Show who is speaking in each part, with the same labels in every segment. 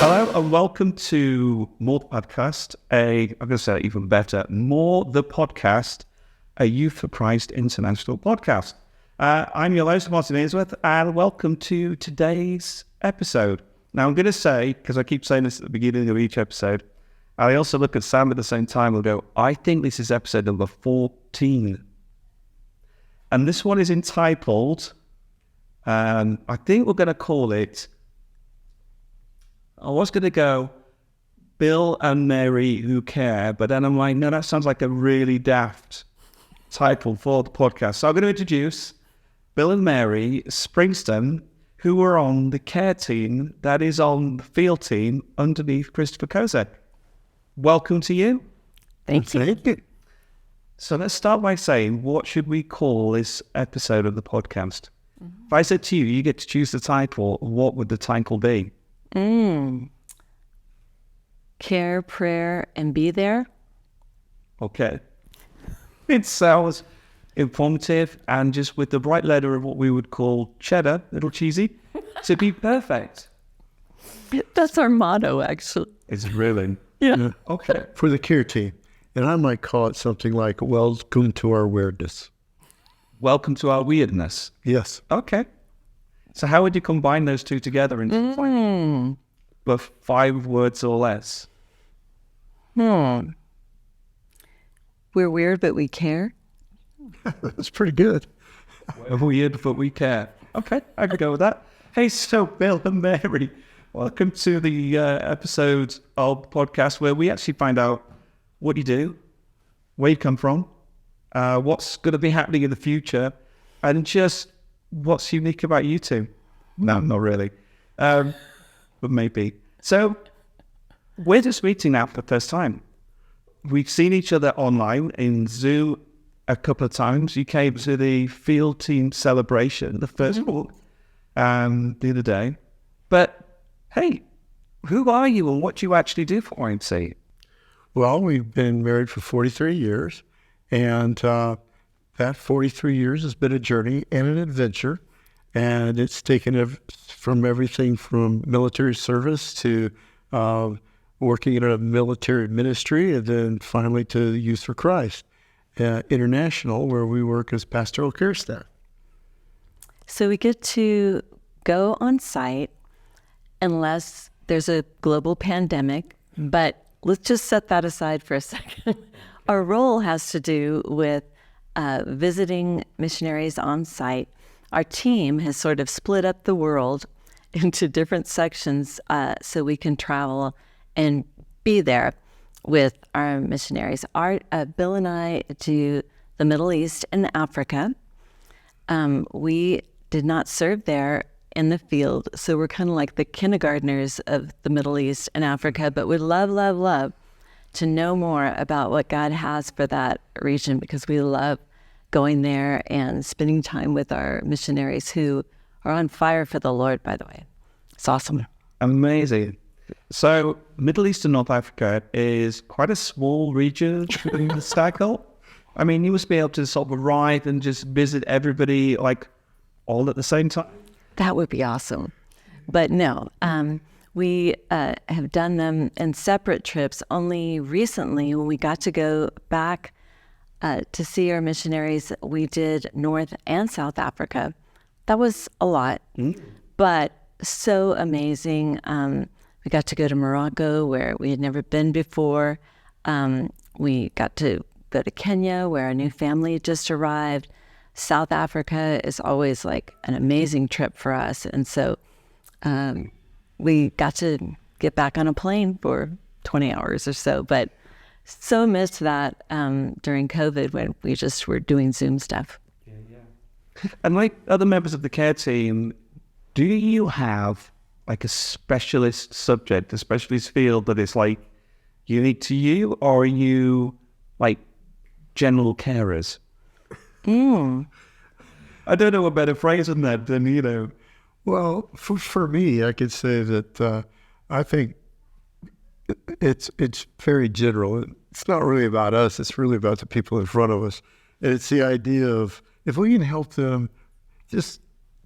Speaker 1: Hello and welcome to More the Podcast, I'm going to say it even better, More the Podcast, a Youth for Christ international podcast. I'm your host, Martin Ainsworth, and welcome to today's episode. Now, I'm going to say, because I keep saying this at the beginning of each episode, I also look at Sam at the same time and go, I think this is episode number 14. And this one is entitled, I think we're going to call it, I was going to go Bill and Mary Who Care, but then I'm like, no, that sounds like a really daft title for the podcast. So I'm going to introduce Bill and Mary Springston, who were on the care team that is on the field team underneath Christopher Kozak. Welcome to you.
Speaker 2: Thank you.
Speaker 1: So let's start by saying, what should we call this episode of the podcast? If I said to you, you get to choose the title, what would the title be?
Speaker 2: Care, prayer, and be there.
Speaker 1: Okay. It sounds informative and just with the right letter of what we would call cheddar, a little cheesy, to be perfect.
Speaker 2: That's our motto, actually.
Speaker 1: It's really.
Speaker 2: Yeah.
Speaker 1: Okay.
Speaker 3: For the care team. And I might call it something like, welcome to our weirdness.
Speaker 1: Welcome to our weirdness.
Speaker 3: Yes.
Speaker 1: Okay. So how would you combine those two together into but 5 words or less?
Speaker 2: We're weird, but we care.
Speaker 3: That's pretty good.
Speaker 1: We're weird, but we care. Okay, I could go with that. Hey, so Bill and Mary, welcome to the episode of the podcast where we actually find out what you do, where you come from, what's going to be happening in the future, and just what's unique about you two. No, not really, but maybe. So we're just meeting now for the first time. We've seen each other online in Zoom a couple of times. You came to the field team celebration, the first one, the other day. But hey, who are you and what do you actually do for IMC?
Speaker 3: Well, we've been married for 43 years, and that 43 years has been a journey and an adventure, and it's taken from everything from military service to working in a military ministry, and then finally to Youth for Christ International, where we work as pastoral care staff.
Speaker 2: So we get to go on site unless there's a global pandemic, but let's just set that aside for a second. Our role has to do with visiting missionaries on site. Our team has sort of split up the world into different sections so we can travel and be there with our missionaries. Bill and I do the Middle East and Africa. We did not serve there in the field, so we're kind of like the kindergartners of the Middle East and Africa, but we'd love to know more about what God has for that region, because we love going there and spending time with our missionaries who are on fire for the Lord, by the way. It's awesome.
Speaker 1: Amazing. So Middle East and North Africa is quite a small region in the cycle. I mean, you must be able to sort of arrive and just visit everybody like all at the same time.
Speaker 2: That would be awesome. But no, we have done them in separate trips. Only recently, when we got to go back to see our missionaries, we did North and South Africa. That was a lot, but so amazing. We got to go to Morocco, where we had never been before. We got to go to Kenya, where our new family had just arrived. South Africa is always like an amazing trip for us. And so we got to get back on a plane for 20 hours or so, but so missed that during COVID when we just were doing Zoom stuff.
Speaker 1: Yeah. And like other members of the care team, do you have like a specialist subject, a specialist field that is like unique to you, or are you like general carers? I don't know a better phrase than that than, you know.
Speaker 3: Well, for me, I could say that I think it's very general. It's not really about us. It's really about the people in front of us. And it's the idea of if we can help them just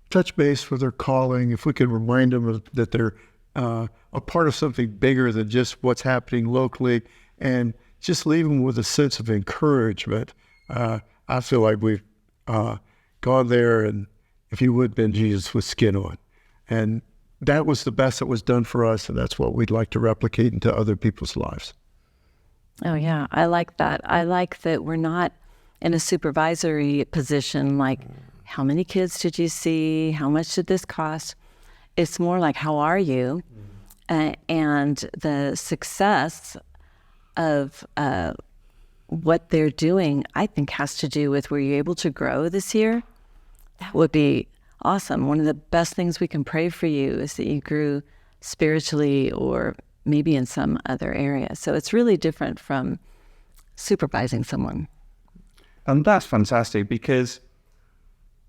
Speaker 3: touch base with their calling, if we can remind them that they're a part of something bigger than just what's happening locally, and just leave them with a sense of encouragement. I feel like we've gone there, and if you would, been Jesus with skin on. And that was the best that was done for us, and that's what we'd like to replicate into other people's lives.
Speaker 2: Oh, yeah. I like that. I like that we're not in a supervisory position like, how many kids did you see? How much did this cost? It's more like, how are you? And the success of what they're doing, I think, has to do with, were you able to grow this year? That would be awesome. One of the best things we can pray for you is that you grew spiritually or maybe in some other area. So it's really different from supervising someone.
Speaker 1: And that's fantastic, because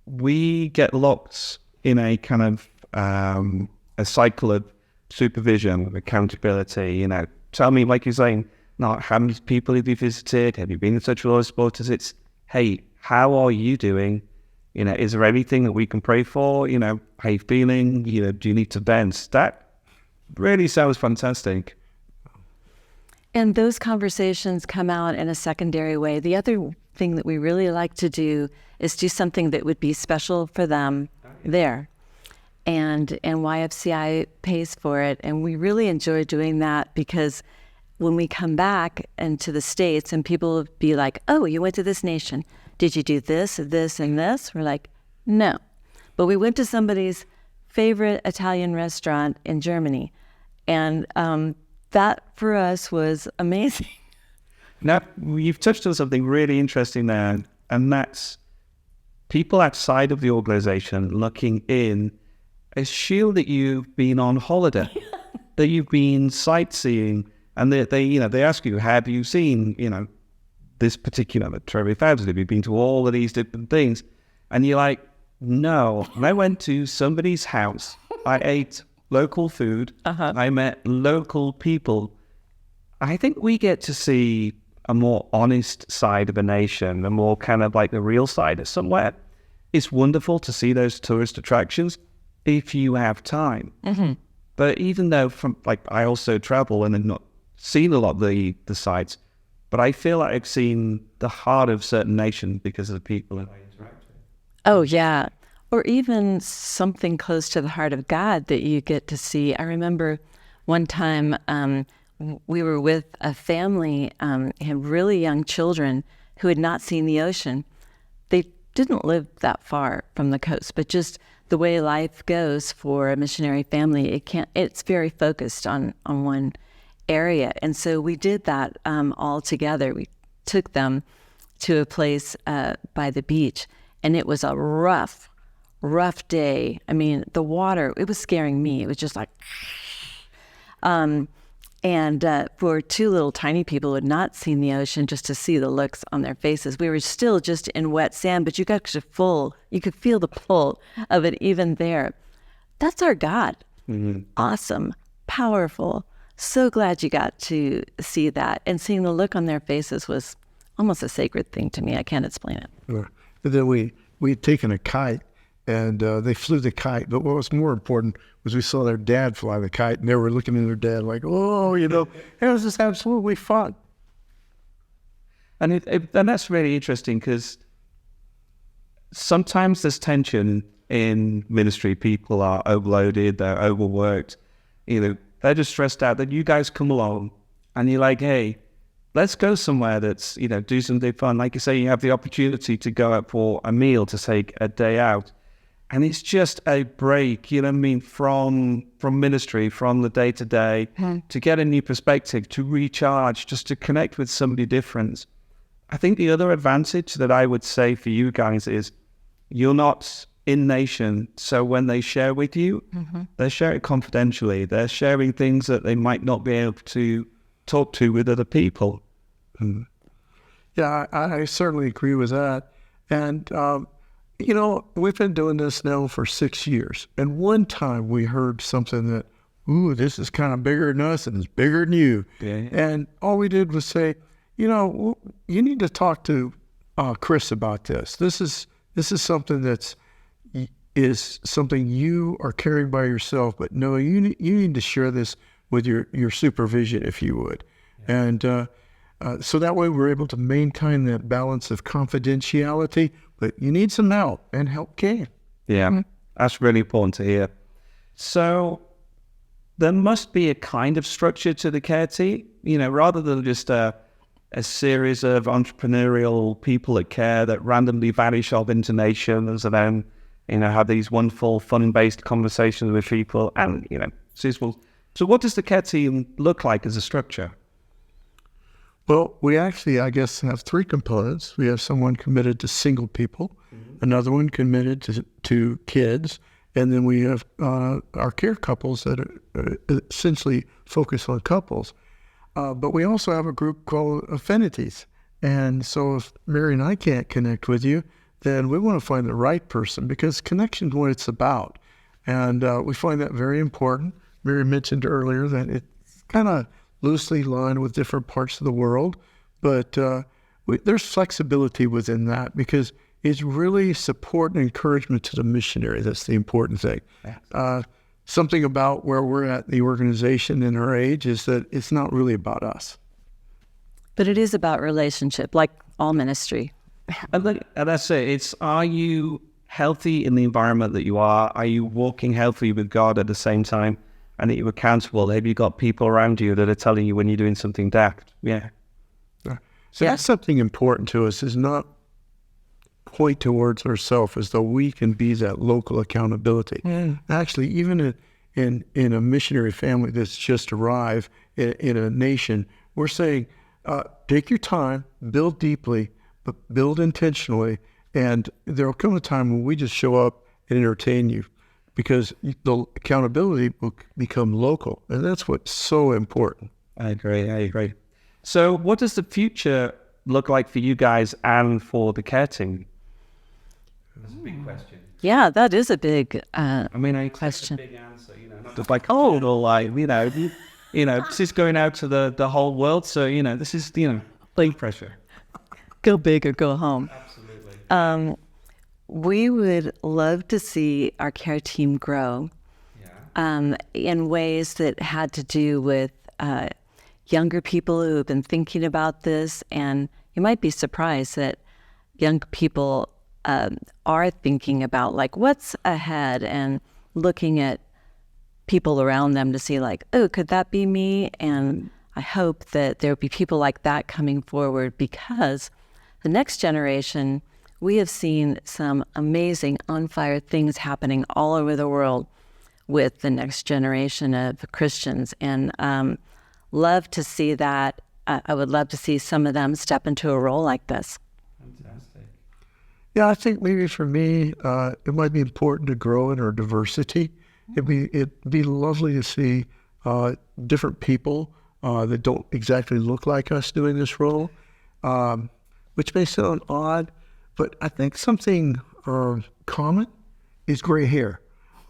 Speaker 1: we get locked in a kind of a cycle of supervision, of accountability. Tell me, like you're saying, not how many people have you visited? Have you been in touch with all the supporters? It's, hey, how are you doing? Is there anything that we can pray for? How you feeling? Do you need to vent? That really sounds fantastic.
Speaker 2: And those conversations come out in a secondary way. The other thing that we really like to do is do something that would be special for them there. And YFCI pays for it. And we really enjoy doing that, because when we come back into the States and people will be like, oh, you went to this nation. Did you do this, this, and this? We're like, no. But we went to somebody's favorite Italian restaurant in Germany. And that for us was amazing.
Speaker 1: Now, you've touched on something really interesting there, and that's people outside of the organization looking in assume that you've been on holiday, that you've been sightseeing, and they ask you, have you seen, this particular Trevi Fabs? Have you been to all of these different things? And you're like, no. And I went to somebody's house. I ate local food. I met local people. I think we get to see a more honest side of a nation, a more kind of like the real side of somewhere. It's wonderful to see those tourist attractions if you have time. But even though I also travel and have not seen a lot of the sites, but I feel like I've seen the heart of certain nations because of the people that I interact with.
Speaker 2: Oh, yeah. Or even something close to the heart of God that you get to see. I remember one time we were with a family, had really young children who had not seen the ocean. They didn't live that far from the coast, but just the way life goes for a missionary family, it's very focused on one area. And so we did that all together. We took them to a place by the beach, and it was a rough day. I mean, the water, it was scaring me. It was just like, and for two little tiny people who had not seen the ocean, just to see the looks on their faces, we were still just in wet sand, but you could feel the pull of it even there. That's our God. Awesome, powerful. So glad you got to see that. And seeing the look on their faces was almost a sacred thing to me. I can't explain it.
Speaker 3: Sure. And then we'd taken a kite, and they flew the kite. But what was more important was we saw their dad fly the kite, and they were looking at their dad like, oh, it was just absolutely fun.
Speaker 1: And that's really interesting, because sometimes there's tension in ministry. People are overloaded, they're overworked, they're just stressed out. Then you guys come along and you're like, hey, let's go somewhere that's, do something fun. Like you say, you have the opportunity to go out for a meal, to take a day out. And it's just a break, from ministry, from the day-to-day, to get a new perspective, to recharge, just to connect with somebody different. I think the other advantage that I would say for you guys is you're not in nation, so when they share with you, they share it confidentially. They're sharing things that they might not be able to talk to with other people.
Speaker 3: Yeah, I certainly agree with that. And, we've been doing this now for 6 years. And one time we heard something that, ooh, this is kind of bigger than us and it's bigger than you. Yeah. And all we did was say, you need to talk to Chris about this. This is something that's is something you are carrying by yourself, but no, you need to share this with your supervision, if you would. Yeah. And so that way we're able to maintain that balance of confidentiality, but you need some help, and help can.
Speaker 1: Yeah, that's really important to hear. So there must be a kind of structure to the care team, rather than just a series of entrepreneurial people at care that randomly vanish off into nations and then, have these wonderful fun-based conversations with people and, So what does the care team look like as a structure?
Speaker 3: Well, we actually, I guess, have three components. We have someone committed to single people, another one committed to kids, and then we have our care couples that are essentially focus on couples. But we also have a group called affinities. And so if Mary and I can't connect with you, then we want to find the right person, because connection is what it's about. And we find that very important. Mary mentioned earlier that it's kind of loosely lined with different parts of the world, but there's flexibility within that, because it's really support and encouragement to the missionary. That's the important thing. Something about where we're at the organization in our age is that it's not really about us.
Speaker 2: But it is about relationship, like all ministry.
Speaker 1: And that's it. Are you healthy in the environment that you are? Are you walking healthy with God at the same time? And that you're accountable? Have you got people around you that are telling you when you're doing something daft? Yeah.
Speaker 3: So that's something important to us, is not point towards ourselves as though we can be that local accountability. Actually, even in a missionary family that's just arrived in a nation, we're saying, take your time, build deeply, but build intentionally, and there will come a time when we just show up and entertain you, because the accountability will become local, and that's what's so important.
Speaker 1: I agree. So what does the future look like for you guys and for the care team? That's a big question.
Speaker 2: Yeah, that is a big
Speaker 1: I
Speaker 2: question.
Speaker 1: A big answer, not just like, this is going out to the whole world, so, this is, big pressure.
Speaker 2: Go big or go home.
Speaker 1: Absolutely.
Speaker 2: We would love to see our care team grow in ways that had to do with younger people who have been thinking about this. And you might be surprised that young people are thinking about, like, what's ahead, and looking at people around them to see, like, oh, could that be me? And I hope that there will be people like that coming forward, because the next generation, we have seen some amazing on-fire things happening all over the world with the next generation of Christians, and love to see that. I would love to see some of them step into a role like this.
Speaker 1: Fantastic.
Speaker 3: Yeah, I think maybe for me, it might be important to grow in our diversity. It'd be lovely to see different people that don't exactly look like us doing this role, which may sound odd, but I think something common is gray hair.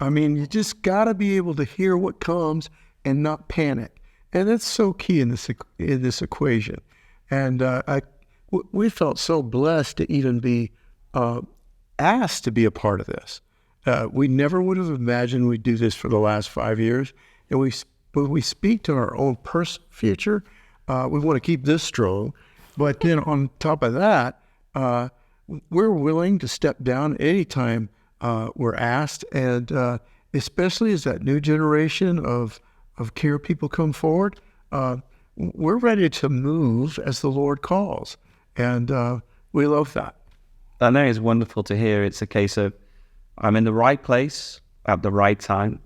Speaker 3: You just got to be able to hear what comes and not panic, and that's so key in this equation. And we felt so blessed to even be asked to be a part of this. We never would have imagined we'd do this for the last 5 years, and when we speak to our own future, we want to keep this strong. But then on top of that, we're willing to step down anytime we're asked, and especially as that new generation of care people come forward, we're ready to move as the Lord calls, and we love that.
Speaker 1: I know it's wonderful to hear. It's a case of, I'm in the right place at the right time,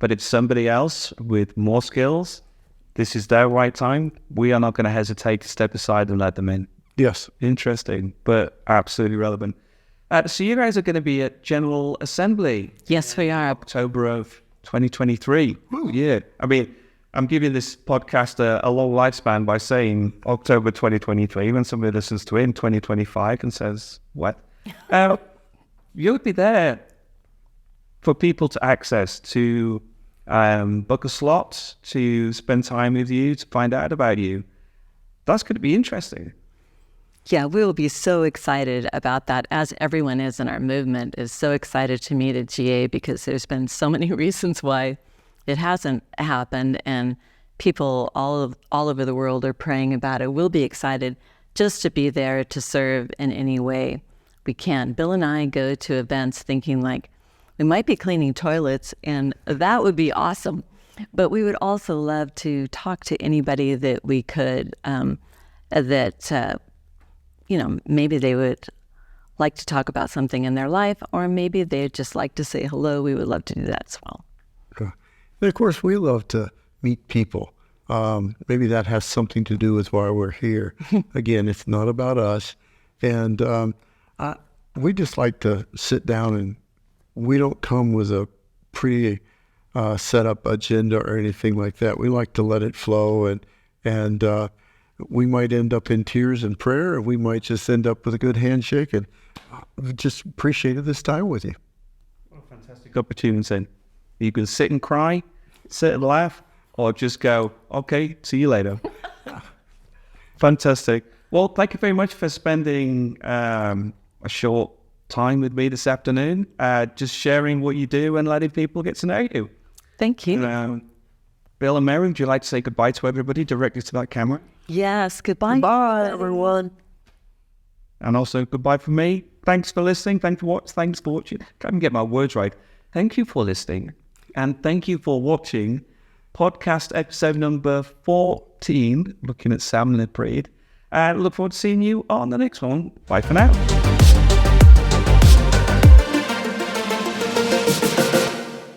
Speaker 1: but if somebody else with more skills, this is their right time, we are not going to hesitate to step aside and let them in.
Speaker 3: Yes.
Speaker 1: Interesting, but absolutely relevant. So you guys are going to be at General Assembly.
Speaker 2: Yes, we are.
Speaker 1: October of 2023. Ooh, yeah. I'm giving this podcast a long lifespan by saying October 2023. When somebody listens to it in 2025 and says, what? You'll be there for people to access, to book a slot, to spend time with you, to find out about you. That's going to be interesting.
Speaker 2: Yeah, we will be so excited about that, as everyone is in our movement is so excited to meet at GA, because there's been so many reasons why it hasn't happened, and people all over the world are praying about it. We'll be excited just to be there to serve in any way we can. Bill and I go to events thinking like we might be cleaning toilets, and that would be awesome. But we would also love to talk to anybody that we could, maybe they would like to talk about something in their life, or maybe they'd just like to say hello. We would love to do that as well.
Speaker 3: And of course, we love to meet people. Maybe that has something to do with why we're here. Again, it's not about us. And we just like to sit down, and we don't come with a set up agenda or anything like that. We like to let it flow, and we might end up in tears and prayer, or we might just end up with a good handshake, and just appreciated this time with you.
Speaker 1: What a fantastic opportunity. You can sit and cry, sit and laugh, or just go, okay, see you later. Fantastic. Well, thank you very much for spending a short time with me this afternoon, just sharing what you do and letting people get to know you.
Speaker 2: Thank you.
Speaker 1: Bill and Mary, would you like to say goodbye to everybody directly to that camera?
Speaker 2: Yes, goodbye.
Speaker 3: Bye, everyone.
Speaker 1: And also goodbye from me. Thanks for listening. Thanks for watching. Can't even get my words right. Thank you for listening. And thank you for watching podcast episode number 14, looking at salmon and breed. And look forward to seeing you on the next one. Bye for now.